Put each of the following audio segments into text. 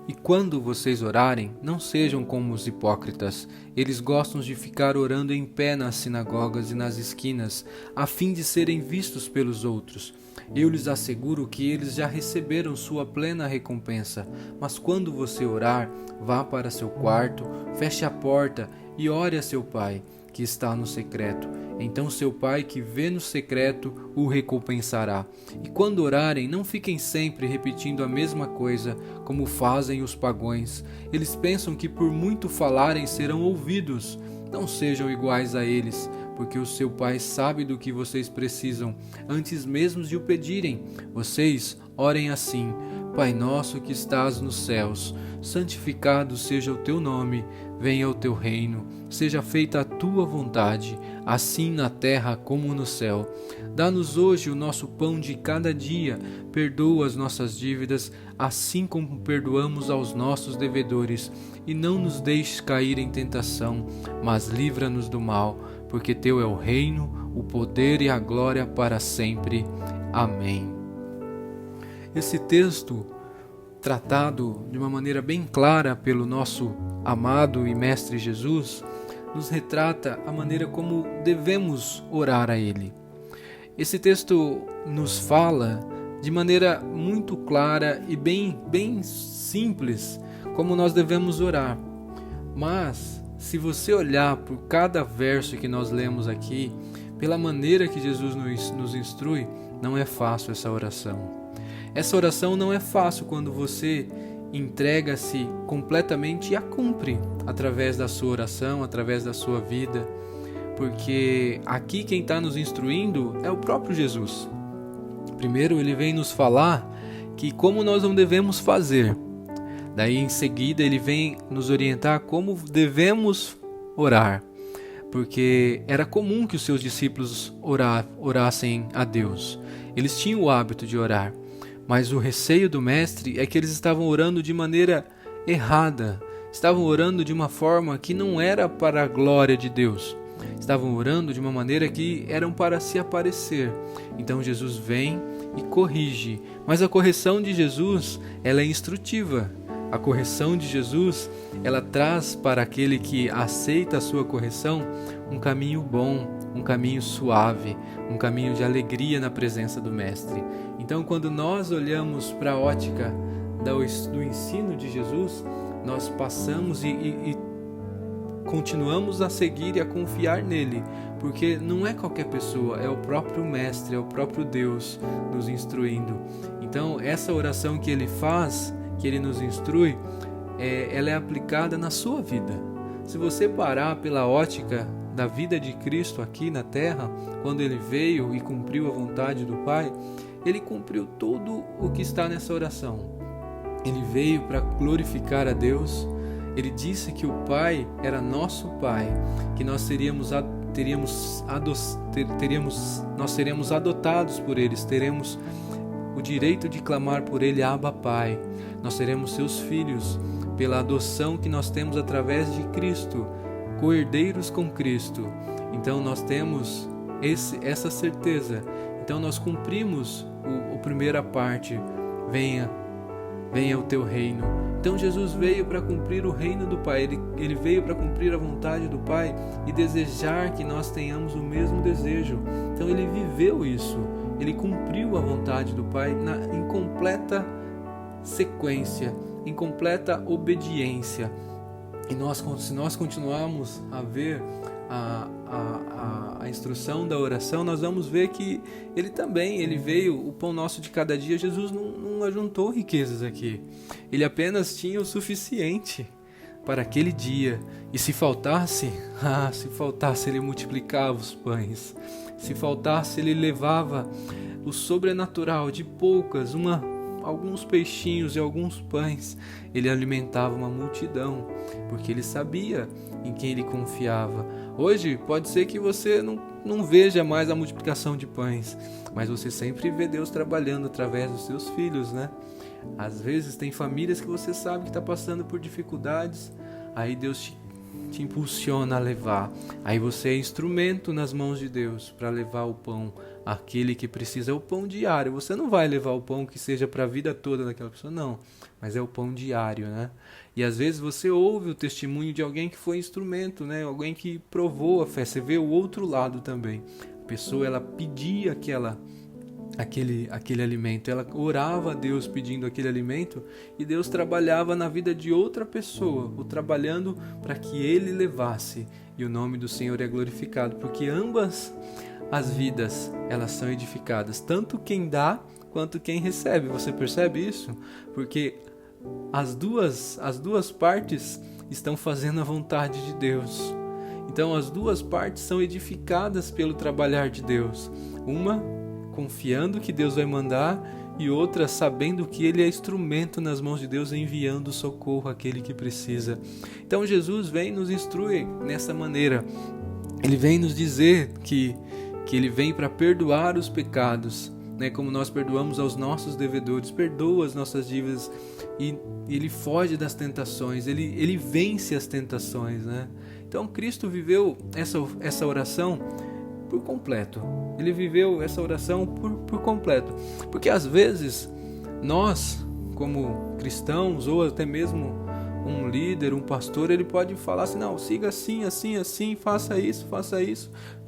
E quando vocês orarem, não sejam como os hipócritas. Eles gostam de ficar orando em pé nas sinagogas e nas esquinas, a fim de serem vistos pelos outros. Eu lhes asseguro que eles já receberam sua plena recompensa. Mas quando você orar, vá para seu quarto, feche a porta e ore a seu pai, que está no secreto. Então seu pai que vê no secreto o recompensará. E quando orarem, não fiquem sempre repetindo a mesma coisa, como fazem os pagãos. Eles pensam que por muito falarem serão ouvidos. Não sejam iguais a eles, porque o seu pai sabe do que vocês precisam, antes mesmo de o pedirem. Vocês orem assim: Pai nosso que estás nos céus, santificado seja o teu nome, venha o teu reino, seja feita a tua vontade, assim na terra como no céu. Dá-nos hoje o nosso pão de cada dia, perdoa as nossas dívidas, assim como perdoamos aos nossos devedores, e não nos deixes cair em tentação, mas livra-nos do mal, porque teu é o reino, o poder e a glória para sempre. Amém. Esse texto, tratado de uma maneira bem clara pelo nosso amado e mestre Jesus, nos retrata a maneira como devemos orar a Ele. Esse texto nos fala de maneira muito clara e bem simples como nós devemos orar. Mas, se você olhar por cada verso que nós lemos aqui, pela maneira que Jesus nos instrui, não é fácil essa oração. Essa oração não é fácil quando você entrega-se completamente e a cumpre através da sua oração, através da sua vida, porque aqui quem está nos instruindo é o próprio Jesus. Primeiro ele vem nos falar que como nós não devemos fazer, daí em seguida ele vem nos orientar como devemos orar, porque era comum que os seus discípulos orassem a Deus, eles tinham o hábito de orar. Mas o receio do mestre é que eles estavam orando de maneira errada, estavam orando de uma forma que não era para a glória de Deus, estavam orando de uma maneira que eram para se aparecer. Então Jesus vem e corrige, mas a correção de Jesus, ela é instrutiva. A correção de Jesus, ela traz para aquele que aceita a sua correção um caminho bom, um caminho suave, um caminho de alegria na presença do Mestre. Então, quando nós olhamos para a ótica do ensino de Jesus, nós passamos e continuamos a seguir e a confiar nele, porque não é qualquer pessoa, é o próprio Mestre, é o próprio Deus nos instruindo. Então, essa oração que ele faz, que ele nos instrui, ela é aplicada na sua vida. Se você parar pela ótica da vida de Cristo aqui na terra, quando ele veio e cumpriu a vontade do Pai, ele cumpriu tudo o que está nessa oração. Ele veio para glorificar a Deus. Ele disse que o Pai era nosso Pai, que nós seríamos adotados por eles, teremos o direito de clamar por ele, Abba Pai. Nós seremos seus filhos pela adoção que nós temos através de Cristo, co-herdeiros com Cristo. Então nós temos essa certeza. Então nós cumprimos a primeira parte, venha o teu reino. Então Jesus veio para cumprir o reino do Pai, ele veio para cumprir a vontade do Pai e desejar que nós tenhamos o mesmo desejo. Então ele viveu isso, ele cumpriu a vontade do Pai em completa sequência, em completa obediência. E se nós continuarmos a ver a instrução da oração, nós vamos ver que ele veio, o pão nosso de cada dia. Jesus não ajuntou riquezas aqui, ele apenas tinha o suficiente para aquele dia, e se faltasse, ele multiplicava os pães, se faltasse ele levava o sobrenatural de alguns peixinhos e alguns pães, ele alimentava uma multidão, porque ele sabia em quem ele confiava. Hoje pode ser que você não veja mais a multiplicação de pães, mas você sempre vê Deus trabalhando através dos seus filhos, né? Às vezes tem famílias que você sabe que está passando por dificuldades, aí Deus te impulsiona a levar. Aí você é instrumento nas mãos de Deus para levar o pão àquele que precisa, é o pão diário. Você não vai levar o pão que seja para a vida toda daquela pessoa, não, mas é o pão diário, né? E às vezes você ouve o testemunho de alguém que foi instrumento, né? Alguém que provou a fé. Você vê o outro lado também. A pessoa, ela pedia aquele alimento, ela orava a Deus pedindo aquele alimento, e Deus trabalhava na vida de outra pessoa, ou trabalhando para que ele levasse, e o nome do Senhor é glorificado, porque ambas as vidas, elas são edificadas, tanto quem dá quanto quem recebe. Você percebe isso? Porque as duas partes estão fazendo a vontade de Deus. Então as duas partes são edificadas pelo trabalhar de Deus. Uma confiando que Deus vai mandar, e outra sabendo que ele é instrumento nas mãos de Deus, enviando socorro àquele que precisa. Então Jesus vem nos instruir nessa maneira. Ele vem nos dizer que ele vem para perdoar os pecados, né? Como nós perdoamos aos nossos devedores, perdoa as nossas dívidas, e ele foge das tentações, ele vence as tentações, né? Então Cristo viveu essa oração por completo. Ele viveu essa oração por completo. Porque às vezes nós, como cristãos, ou até mesmo um líder, um pastor, ele pode falar assim: não, siga assim, assim, assim, faça isso,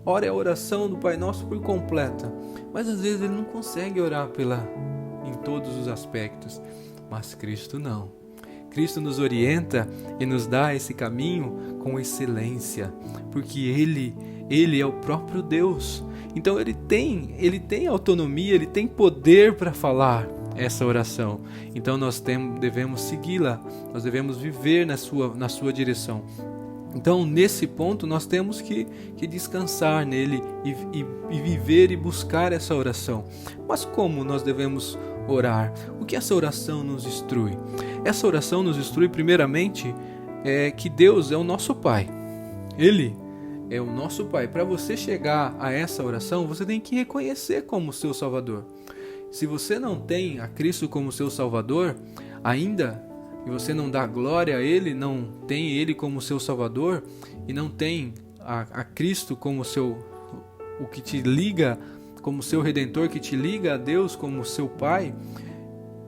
ore a oração do Pai Nosso por completa. Mas às vezes ele não consegue orar em todos os aspectos. Mas Cristo não. Cristo nos orienta e nos dá esse caminho com excelência, porque Ele é o próprio Deus. Então Ele tem autonomia, Ele tem poder para falar essa oração. Então nós devemos segui-la, nós devemos viver na sua direção. Então nesse ponto nós temos que descansar nele e viver e buscar essa oração. Mas como nós devemos orar? O que essa oração nos instrui? Essa oração nos instrui primeiramente que Deus é o nosso Pai. Ele é o nosso Pai. Para você chegar a essa oração, você tem que reconhecer como seu Salvador. Se você não tem a Cristo como seu Salvador ainda, e você não dá glória a Ele, não tem Ele como seu Salvador, e não tem a Cristo como o que te liga, como seu Redentor, que te liga a Deus como seu Pai,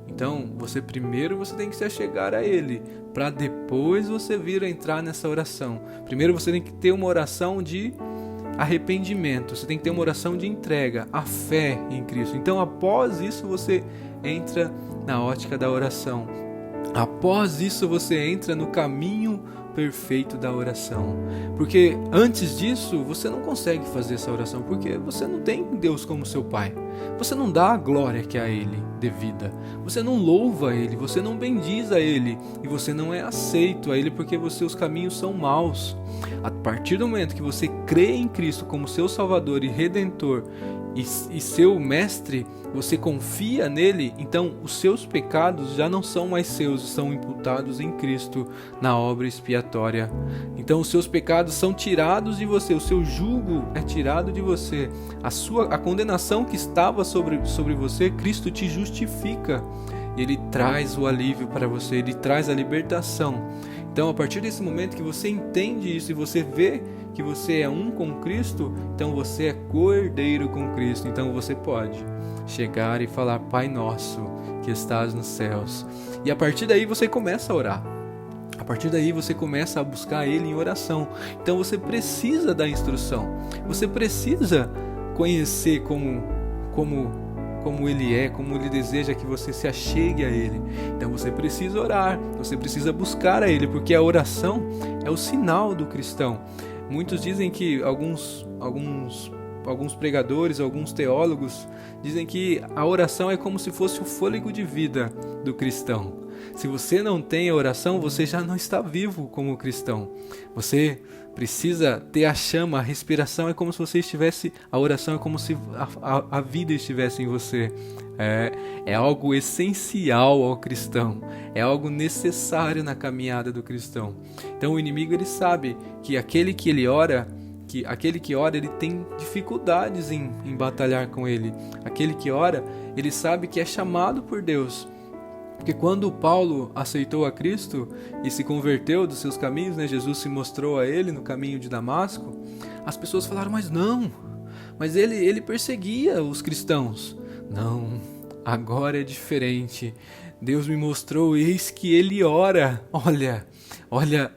então primeiro você tem que se achegar a Ele, para depois você vir a entrar nessa oração. Primeiro você tem que ter uma oração de arrependimento, você tem que ter uma oração de entrega, a fé em Cristo. Então após isso você entra na ótica da oração. Após isso você entra no caminho perfeito da oração. Porque antes disso você não consegue fazer essa oração, porque você não tem Deus como seu Pai. Você não dá a glória que a Ele devida. Você não louva a Ele, você não bendiz a Ele, e você não é aceito a Ele porque os seus caminhos são maus. A partir do momento que você crê em Cristo como seu Salvador e Redentor e seu Mestre, você confia nele, então os seus pecados já não são mais seus, são imputados em Cristo na obra expiatória. Então os seus pecados são tirados de você, o seu jugo é tirado de você, a condenação que estava sobre você, Cristo te justifica. Ele traz o alívio para você, Ele traz a libertação. Então a partir desse momento que você entende isso e você vê que você é um com Cristo, então você é cordeiro com Cristo. Então você pode chegar e falar: Pai nosso que estás nos céus. E a partir daí você começa a orar. A partir daí você começa a buscar Ele em oração. Então você precisa da instrução. Você precisa conhecer como Ele é, como Ele deseja que você se achegue a Ele. Então você precisa orar, você precisa buscar a Ele, porque a oração é o sinal do cristão. Muitos dizem que alguns pregadores, alguns teólogos dizem que a oração é como se fosse o fôlego de vida do cristão. Se você não tem a oração, você já não está vivo como cristão. Você precisa ter a chama, a respiração é como se você estivesse, a oração é como se a vida estivesse em você. É algo essencial ao cristão, é algo necessário na caminhada do cristão. Então o inimigo, ele sabe que aquele que ora, ele tem dificuldades em batalhar com ele. Aquele que ora, ele sabe que é chamado por Deus Porque quando Paulo aceitou a Cristo e se converteu dos seus caminhos, né, Jesus se mostrou a ele no caminho de Damasco, as pessoas falaram, mas ele perseguia os cristãos. Não, agora é diferente. Deus me mostrou, eis que ele ora. Olha,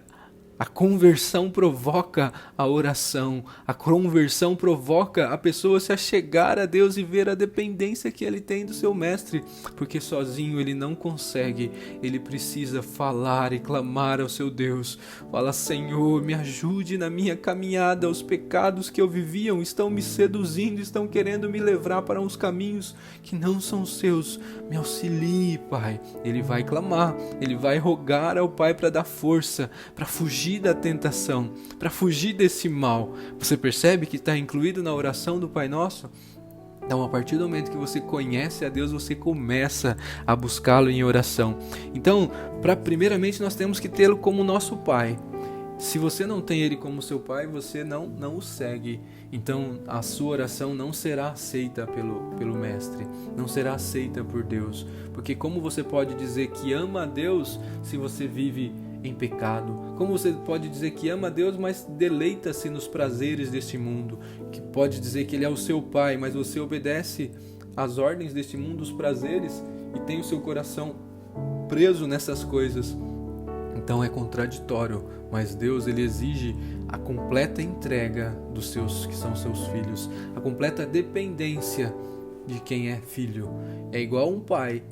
a conversão provoca a oração. A conversão provoca a pessoa se achegar a Deus e ver a dependência que ele tem do seu mestre. Porque sozinho ele não consegue. Ele precisa falar e clamar ao seu Deus. Fala, Senhor, me ajude na minha caminhada. Os pecados que eu viviam estão me seduzindo, estão querendo me levar para uns caminhos que não são seus. Me auxilie, Pai. Ele vai clamar, ele vai rogar ao Pai para dar força, para fugir da tentação, para fugir desse mal. Você percebe que está incluído na oração do Pai Nosso? Então, a partir do momento que você conhece a Deus, você começa a buscá-lo em oração. Então, primeiramente, nós temos que tê-lo como nosso Pai. Se você não tem ele como seu Pai, você não o segue. Então a sua oração não será aceita pelo Mestre, não será aceita por Deus. Porque como você pode dizer que ama a Deus se você vive em pecado? Como você pode dizer que ama a Deus, mas deleita-se nos prazeres deste mundo? Que pode dizer que Ele é o seu Pai, mas você obedece às ordens deste mundo, os prazeres, e tem o seu coração preso nessas coisas? Então é contraditório, mas Deus ele exige a completa entrega dos seus que são seus filhos, a completa dependência de quem é filho. É igual um pai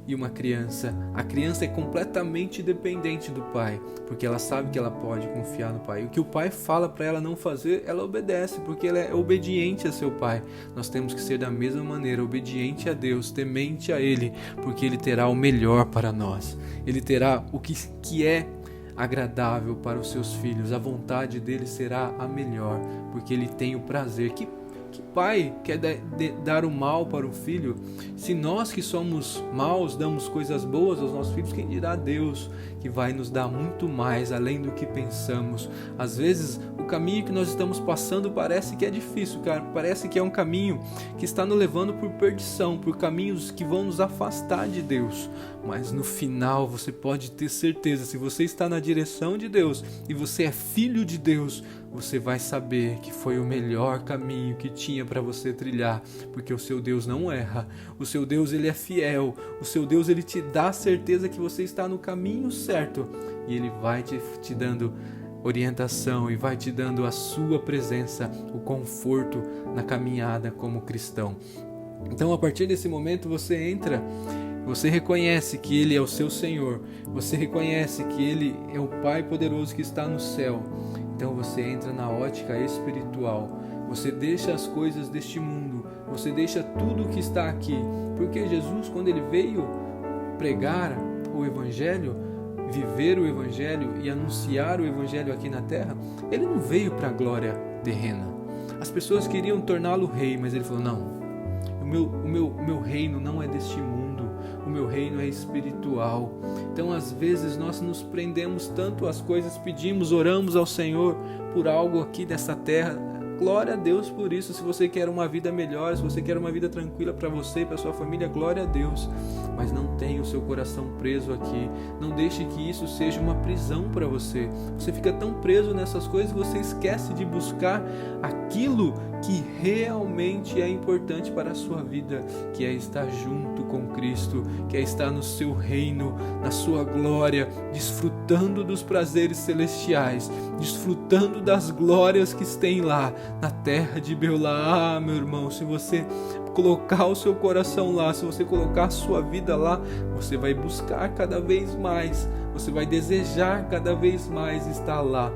e uma criança. A criança é completamente dependente do pai, porque ela sabe que ela pode confiar no pai. O que o pai fala para ela não fazer, ela obedece, porque ela é obediente a seu pai. Nós temos que ser da mesma maneira, obediente a Deus, temente a Ele, porque Ele terá o melhor para nós. Ele terá o que é agradável para os seus filhos. A vontade dele será a melhor, porque Ele tem o prazer. Que pai quer dar o mal para o filho? Se nós que somos maus damos coisas boas aos nossos filhos, quem dirá Deus, que vai nos dar muito mais além do que pensamos? Às vezes o caminho que nós estamos passando parece que é difícil, cara. Parece que é um caminho que está nos levando por perdição, por caminhos que vão nos afastar de Deus. Mas no final você pode ter certeza, se você está na direção de Deus e você é filho de Deus, você vai saber que foi o melhor caminho que tinha para você trilhar, porque o seu Deus não erra, o seu Deus ele é fiel, o seu Deus ele te dá certeza que você está no caminho certo, e ele vai te dando orientação e vai te dando a sua presença, o conforto na caminhada como cristão. Então a partir desse momento você entra, você reconhece que Ele é o seu Senhor, você reconhece que Ele é o Pai poderoso que está no céu. Então você entra na ótica espiritual, você deixa as coisas deste mundo, você deixa tudo que está aqui, porque Jesus, quando Ele veio pregar o Evangelho, viver o Evangelho e anunciar o Evangelho aqui na terra, Ele não veio para a glória terrena. As pessoas queriam torná-lo rei, mas Ele falou, não, o meu reino não é deste mundo, o meu reino é espiritual. Então às vezes nós nos prendemos tanto às coisas, pedimos, oramos ao Senhor por algo aqui dessa terra. Glória a Deus por isso. Se você quer uma vida melhor, se você quer uma vida tranquila para você e para sua família, glória a Deus. Mas não tenha o seu coração preso aqui. Não deixe que isso seja uma prisão para você. Você fica tão preso nessas coisas que você esquece de buscar aquilo que realmente é importante para a sua vida, que é estar junto com Cristo, que é estar no seu reino, na sua glória, desfrutando dos prazeres celestiais, desfrutando das glórias que tem lá na terra de Beulah. Meu irmão, se você colocar o seu coração lá, se você colocar a sua vida lá, você vai buscar cada vez mais, você vai desejar cada vez mais estar lá,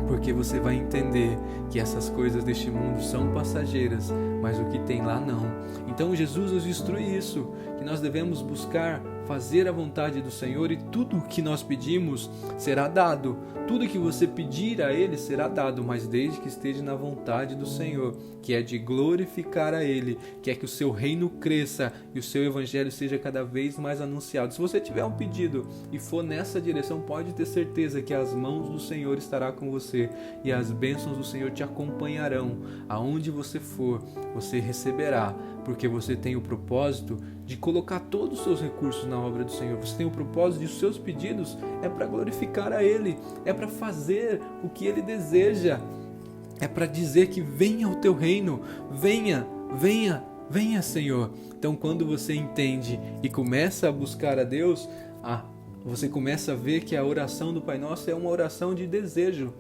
porque você vai entender que essas coisas deste mundo são passageiras, mas o que tem lá não. Então Jesus nos instrui isso, que nós devemos buscar fazer a vontade do Senhor, e tudo o que nós pedimos será dado. Tudo que você pedir a Ele será dado, mas desde que esteja na vontade do Senhor, que é de glorificar a Ele, que é que o seu reino cresça e o seu evangelho seja cada vez mais anunciado. Se você tiver um pedido e for nessa direção, pode ter certeza que as mãos do Senhor estará com você e as bênçãos do Senhor te acompanharão. Aonde você for, você receberá, porque você tem o propósito de colocar todos os seus recursos na obra do Senhor. Você tem o propósito de os seus pedidos é para glorificar a Ele, é para fazer o que Ele deseja, é para dizer que venha o teu reino, venha, venha, venha, Senhor. Então, quando você entende e começa a buscar a Deus, você começa a ver que a oração do Pai Nosso é uma oração de desejo.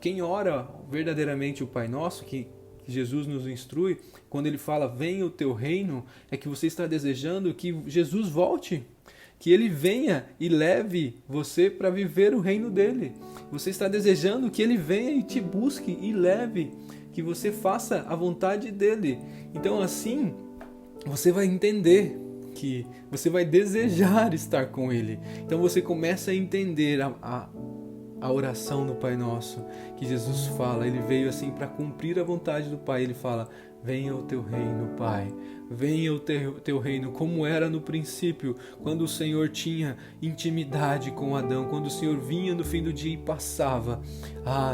Quem ora verdadeiramente o Pai Nosso, que Jesus nos instrui, quando ele fala venha o teu reino, é que você está desejando que Jesus volte, que ele venha e leve você para viver o reino dele. Você está desejando que ele venha e te busque e leve, que você faça a vontade dele. Então assim, você vai entender que você vai desejar estar com ele. Então você começa a entender a oração do Pai Nosso, que Jesus fala, ele veio assim para cumprir a vontade do Pai. Ele fala, venha o teu reino, Pai, venha o teu reino, como era no princípio, quando o Senhor tinha intimidade com Adão, quando o Senhor vinha no fim do dia e passava.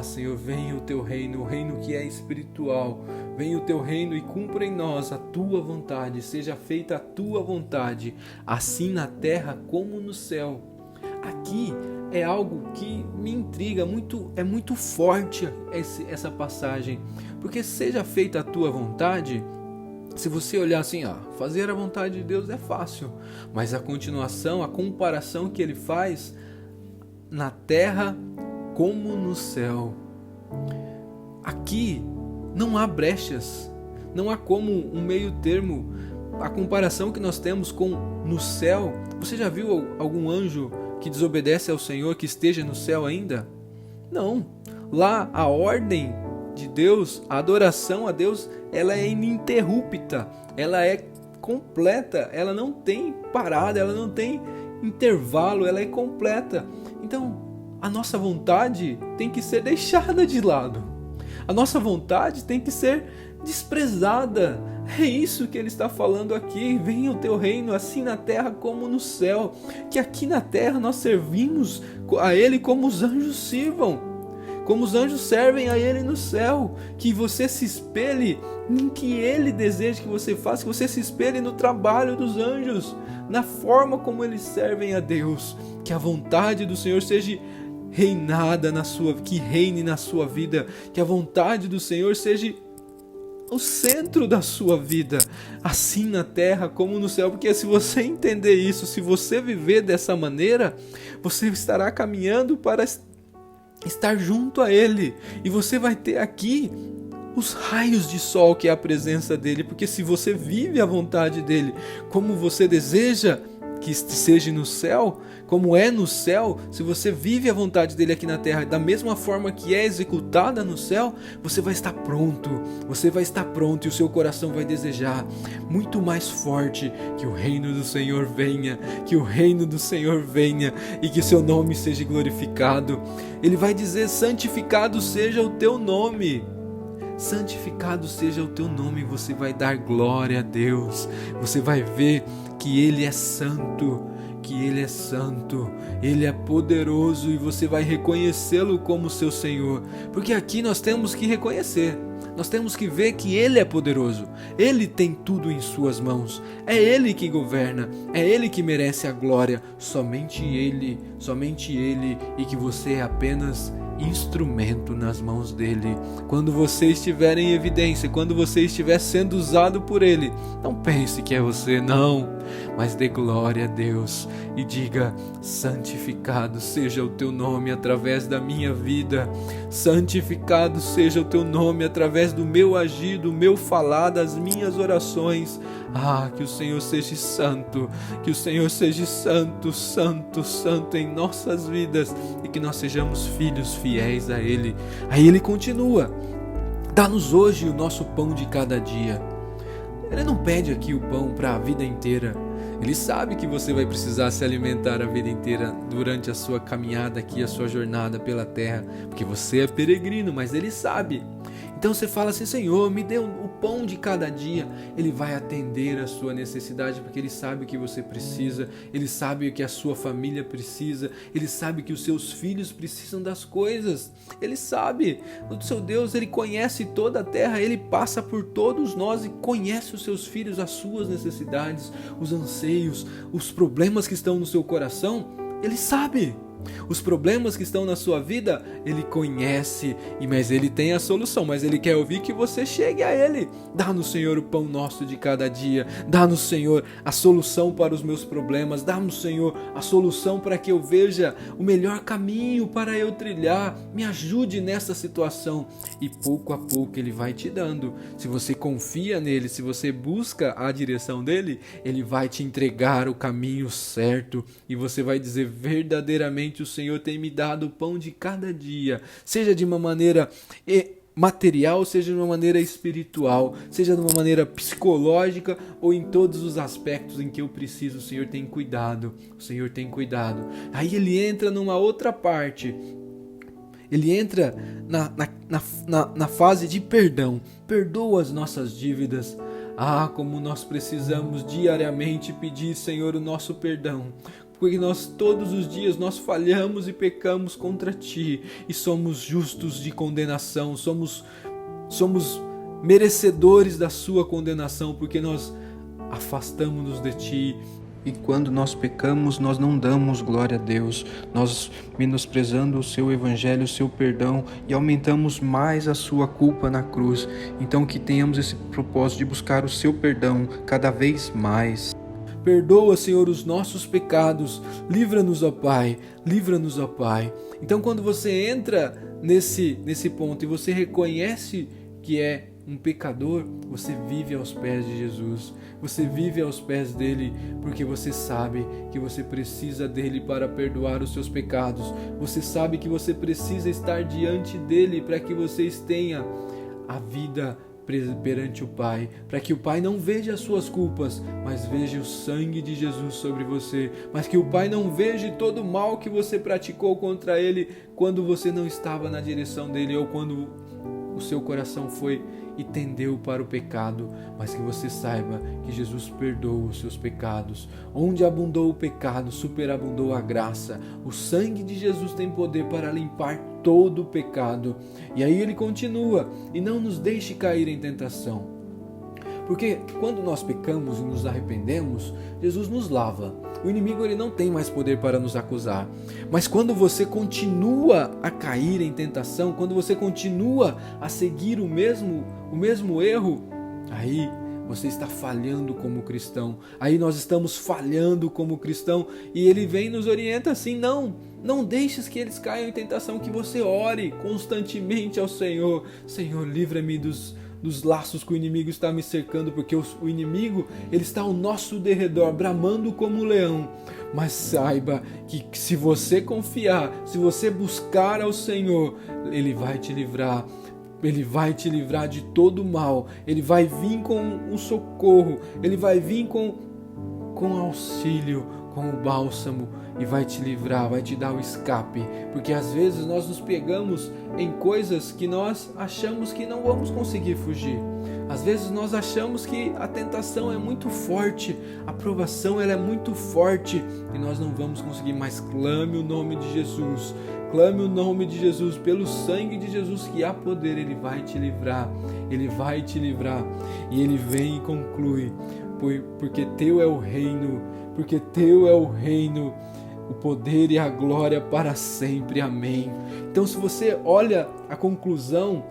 Senhor, venha o teu reino, o reino que é espiritual, venha o teu reino e cumpra em nós a tua vontade, seja feita a tua vontade, assim na terra como no céu. Aqui é algo que me intriga, é muito forte essa passagem, porque seja feita a tua vontade, se você olhar assim, fazer a vontade de Deus é fácil, mas a continuação, a comparação que ele faz, na terra como no céu. Aqui não há brechas, não há como um meio termo. A comparação que nós temos com no céu, você já viu algum anjo que desobedece ao Senhor que esteja no céu ainda? Não. Lá a ordem de Deus, a adoração a Deus, ela é ininterrupta, ela é completa, ela não tem parada, ela não tem intervalo, ela é completa. Então, a nossa vontade tem que ser deixada de lado. A nossa vontade tem que ser desprezada. É isso que ele está falando aqui. Venha o teu reino, assim na terra como no céu. Que aqui na terra nós servimos a ele como os anjos sirvam, como os anjos servem a ele no céu. Que você se espelhe em que ele deseja que você faça, que você se espelhe no trabalho dos anjos, na forma como eles servem a Deus. Que a vontade do Senhor seja reinada que reine na sua vida, que a vontade do Senhor seja o centro da sua vida, assim na terra como no céu. Porque se você entender isso, se você viver dessa maneira, você estará caminhando para estar junto a Ele, e você vai ter aqui os raios de sol que é a presença dEle, porque se você vive a vontade dEle como você deseja que seja no céu, como é no céu, se você vive a vontade dele aqui na terra da mesma forma que é executada no céu, você vai estar pronto e o seu coração vai desejar muito mais forte que o reino do Senhor venha, e que o seu nome seja glorificado. Ele vai dizer, santificado seja o teu nome. Santificado seja o teu nome. Você vai dar glória a Deus, você vai ver que Ele é santo, Ele é poderoso, e você vai reconhecê-lo como seu Senhor. Porque aqui nós temos que reconhecer, nós temos que ver que Ele é poderoso, Ele tem tudo em suas mãos, é Ele que governa, é Ele que merece a glória, somente Ele, e que você é apenas instrumento nas mãos dele. Quando você estiver em evidência, quando você estiver sendo usado por ele, não pense que é você, não, mas dê glória a Deus e diga, santificado seja o teu nome através da minha vida, santificado seja o teu nome através do meu agir, do meu falar, das minhas orações. Que o Senhor seja santo, que o Senhor seja santo, santo, santo em nossas vidas, e que nós sejamos filhos fiéis a Ele. Aí Ele continua, dá-nos hoje o nosso pão de cada dia. Ele não pede aqui o pão para a vida inteira. Ele sabe que você vai precisar se alimentar a vida inteira durante a sua caminhada aqui, a sua jornada pela terra, porque você é peregrino, mas Ele sabe. Então você fala assim: Senhor, me dê o pão de cada dia. Ele vai atender a sua necessidade, porque Ele sabe o que você precisa, Ele sabe o que a sua família precisa, Ele sabe que os seus filhos precisam das coisas, Ele sabe. O seu Deus, Ele conhece toda a terra, Ele passa por todos nós e conhece os seus filhos, as suas necessidades, os anseios, os problemas que estão no seu coração. Ele sabe. Os problemas que estão na sua vida, Ele conhece, mas Ele tem a solução, mas Ele quer ouvir que você chegue a Ele. Dá-nos, Senhor, o pão nosso de cada dia. Dá-nos, Senhor, a solução para os meus problemas. Dá-nos, Senhor, a solução para que eu veja o melhor caminho para eu trilhar. Me ajude nessa situação. E pouco a pouco Ele vai te dando. Se você confia nele, se você busca a direção dele, Ele vai te entregar o caminho certo e você vai dizer: verdadeiramente o Senhor tem me dado o pão de cada dia, seja de uma maneira material, seja de uma maneira espiritual, seja de uma maneira psicológica ou em todos os aspectos em que eu preciso. O Senhor tem cuidado, o Senhor tem cuidado. Aí ele entra numa outra parte, ele entra na fase de perdão. Perdoa as nossas dívidas. Ah, como nós precisamos diariamente pedir, Senhor, o nosso perdão, porque nós todos os dias nós falhamos e pecamos contra Ti e somos justos de condenação, somos merecedores da Sua condenação, porque nós afastamos-nos de Ti. E quando nós pecamos, nós não damos glória a Deus, nós menosprezando o Seu Evangelho, o Seu perdão, e aumentamos mais a Sua culpa na cruz. Então que tenhamos esse propósito de buscar o Seu perdão cada vez mais. Perdoa, Senhor, os nossos pecados, livra-nos, ó Pai, livra-nos, ó Pai. Então quando você entra nesse ponto e você reconhece que é um pecador, você vive aos pés de Jesus, você vive aos pés dele, porque você sabe que você precisa dele para perdoar os seus pecados, você sabe que você precisa estar diante dele para que vocês tenham a vida perante o Pai, para que o Pai não veja as suas culpas, mas veja o sangue de Jesus sobre você, mas que o Pai não veja todo o mal que você praticou contra ele quando você não estava na direção dele, ou quando o seu coração foi e tendeu para o pecado, mas que você saiba que Jesus perdoa os seus pecados. Onde abundou o pecado, superabundou a graça. O sangue de Jesus tem poder para limpar todo o pecado. E aí ele continua: e não nos deixe cair em tentação. Porque quando nós pecamos e nos arrependemos, Jesus nos lava. O inimigo ele não tem mais poder para nos acusar. Mas quando você continua a cair em tentação, quando você continua a seguir o mesmo erro, aí você está falhando como cristão. Aí nós estamos falhando como cristão. E ele vem e nos orienta assim: não deixes que eles caiam em tentação, que você ore constantemente ao Senhor. Senhor, livra-me dos laços que o inimigo está me cercando, porque o inimigo ele está ao nosso derredor, bramando como um leão. Mas saiba que se você confiar, se você buscar ao Senhor, Ele vai te livrar. Ele vai te livrar de todo o mal. Ele vai vir com um socorro. Ele vai vir com auxílio, com o bálsamo, e vai te livrar, vai te dar o escape. Porque às vezes nós nos pegamos em coisas que nós achamos que não vamos conseguir fugir. Às vezes nós achamos que a tentação é muito forte, a provação ela é muito forte e nós não vamos conseguir. Mas clame o nome de Jesus, clame o nome de Jesus, pelo sangue de Jesus que há poder. Ele vai te livrar, Ele vai te livrar. E Ele vem e conclui: porque teu é o reino, porque teu é o reino, o poder e a glória para sempre. Amém. Então, se você olha a conclusão,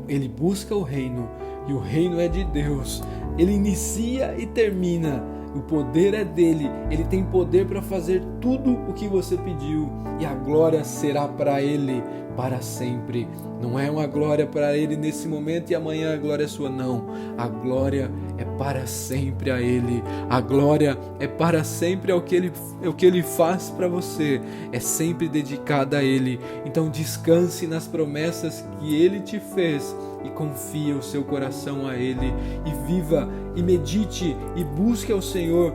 ele busca o reino, e o reino é de Deus. Ele inicia e termina. O poder é dele. Ele tem poder para fazer tudo o que você pediu, e a glória será para ele para sempre. Não é uma glória para ele nesse momento e amanhã a glória é sua, não. A glória é para sempre a ele. A glória é para sempre ao que ele faz para você. É sempre dedicada a ele. Então descanse nas promessas que ele te fez e confia o seu coração a ele, e viva e medite e busque ao Senhor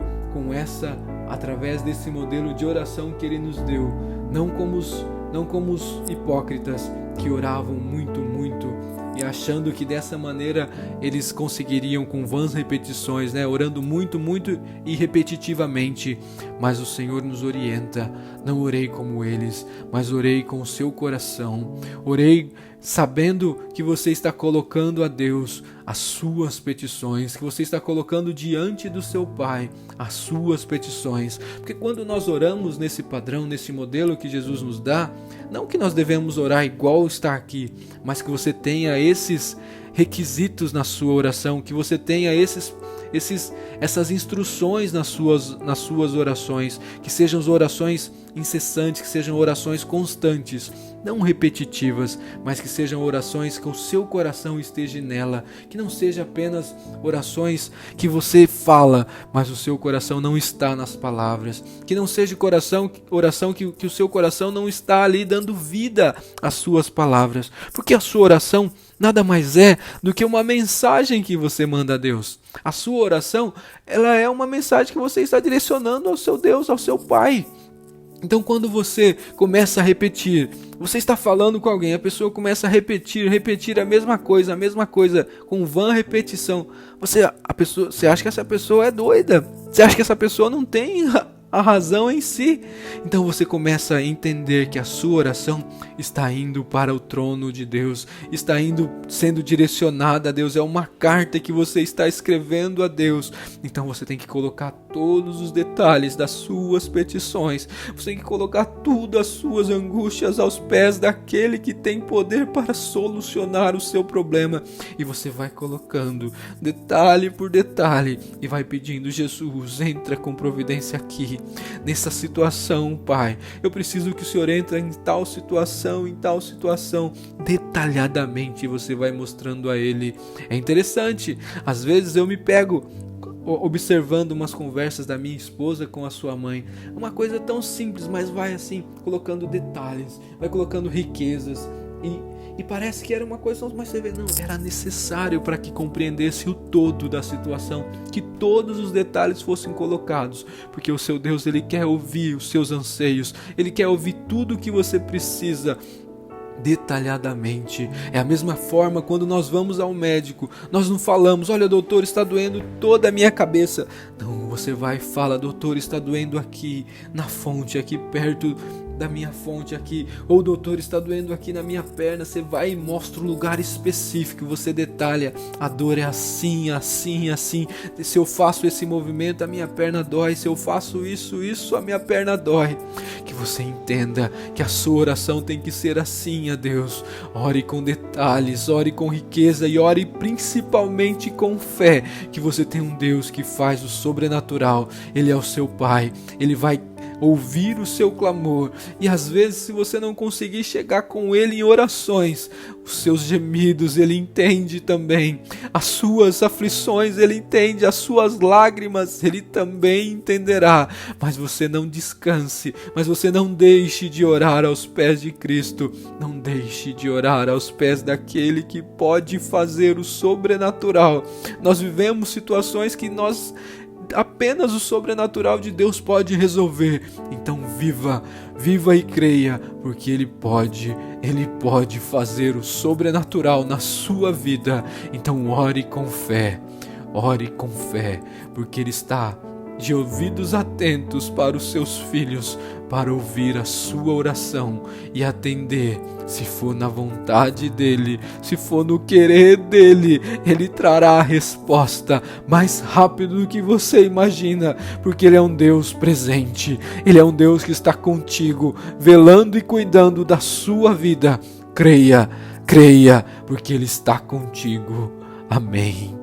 através desse modelo de oração que ele nos deu. Não como os hipócritas que oravam muito, e achando que dessa maneira eles conseguiriam com vãs repetições, orando muito e repetitivamente. Mas o Senhor nos orienta: não orei como eles, mas orei com o seu coração. Orei sabendo que você está colocando a Deus as suas petições, que você está colocando diante do seu Pai as suas petições. Porque quando nós oramos nesse padrão, nesse modelo que Jesus nos dá, não que nós devemos orar igual está aqui, mas que você tenha esses requisitos na sua oração, que você tenha essas instruções nas suas orações, que sejam orações incessantes, que sejam orações constantes, não repetitivas, mas que sejam orações que o seu coração esteja nela, que não seja apenas orações que você fala, mas o seu coração não está nas palavras, que não seja oração que o seu coração não está ali dando vida às suas palavras, porque a sua oração nada mais é do que uma mensagem que você manda a Deus. A sua oração, ela é uma mensagem que você está direcionando ao seu Deus, ao seu Pai. Então, quando você começa a repetir, você está falando com alguém, a pessoa começa a repetir a mesma coisa com vã repetição. Você acha que essa pessoa é doida? Você acha que essa pessoa não tem a razão em si? Então você começa a entender que a sua oração está indo para o trono de Deus, está sendo direcionada a Deus, é uma carta que você está escrevendo a Deus. Então você tem que colocar todos os detalhes das suas petições, você tem que colocar tudo, as suas angústias aos pés daquele que tem poder para solucionar o seu problema, e você vai colocando detalhe por detalhe e vai pedindo: Jesus, entra com providência aqui nessa situação, Pai, eu preciso que o Senhor entre em tal situação, detalhadamente você vai mostrando a Ele. É interessante, às vezes eu me pego observando umas conversas da minha esposa com a sua mãe, uma coisa tão simples, mas vai assim, colocando detalhes, vai colocando riquezas, e parece que era uma coisa, mas você vê, não, era necessário para que compreendesse o todo da situação, que todos os detalhes fossem colocados, porque o seu Deus, Ele quer ouvir os seus anseios, Ele quer ouvir tudo o que você precisa, detalhadamente. É a mesma forma quando nós vamos ao médico, nós não falamos: olha, doutor, está doendo toda a minha cabeça. Não, você vai e fala: doutor, está doendo aqui na fonte, aqui perto da minha fonte aqui, ou doutor, está doendo aqui na minha perna. Você vai e mostra um lugar específico, você detalha: a dor é assim, assim, assim, se eu faço esse movimento a minha perna dói, se eu faço isso a minha perna dói. Que você entenda que a sua oração tem que ser assim a Deus. Ore com detalhes, ore com riqueza e ore principalmente com fé, que você tem um Deus que faz o sobrenatural. Ele é o seu Pai, Ele vai ouvir o seu clamor, e às vezes, se você não conseguir chegar com Ele em orações, os seus gemidos Ele entende também, as suas aflições Ele entende, as suas lágrimas Ele também entenderá. Mas você não descanse, mas você não deixe de orar aos pés de Cristo, não deixe de orar aos pés daquele que pode fazer o sobrenatural. Nós vivemos situações que apenas o sobrenatural de Deus pode resolver. Então viva e creia, porque Ele pode fazer o sobrenatural na sua vida. Então ore com fé, porque Ele está de ouvidos atentos para os seus filhos, para ouvir a sua oração e atender. Se for na vontade dEle, se for no querer dEle, Ele trará a resposta mais rápido do que você imagina, porque Ele é um Deus presente, Ele é um Deus que está contigo, velando e cuidando da sua vida. Creia, porque Ele está contigo. Amém.